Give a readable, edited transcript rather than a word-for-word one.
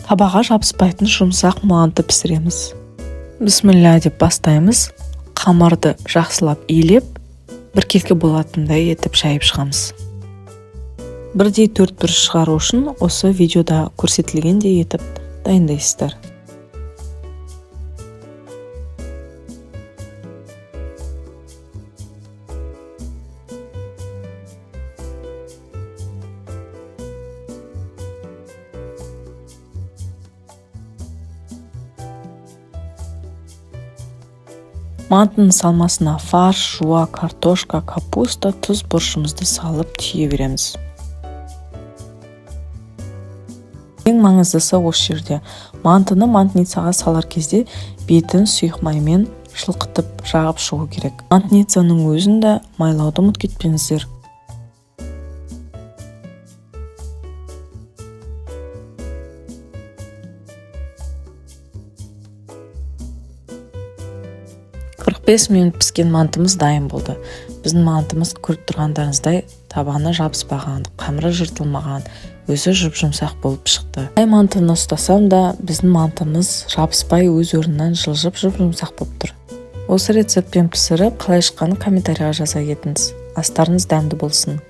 Табаға жабыспайтын жұмсақ манты пісіреміз. Бисмилля деп бастаймыз. Қамырды жақсылап иілеп, біркелкі болатындай етіп шайып шығамыз. Бірдей 4 бүріш шығару үшін осы видеода көрсетілгендей етіп дайындайсыздар. Мантының салмасына фарш, жуа, картошка, капуста, тұз бұрышымызды салып түйе береміз. Ең маңыздысы осы жерде. Мантыны мантницаға салар кезде бетін сұйық маймен шылқытып жағып шығу керек. Мантницаның өзін де майлауды ұмытып кетпеңіздер. «45 минут піскен мантымыз дайын болды. Біздің мантымыз көріп тұрғандарыңыздай табаны жабыспаған, қамыры жыртылмаған, өзі жұп-жұмсақ болып шықты. Қай мантыны ұстасам да біздің мантымыз жабыспай өз орнынан жылжып жұп-жұмсақ болып тұр. Осы рецептпен пісіріп қалай шыққанын комментарияға жаза кетіңіз. Астарыңыз дәмді болсын.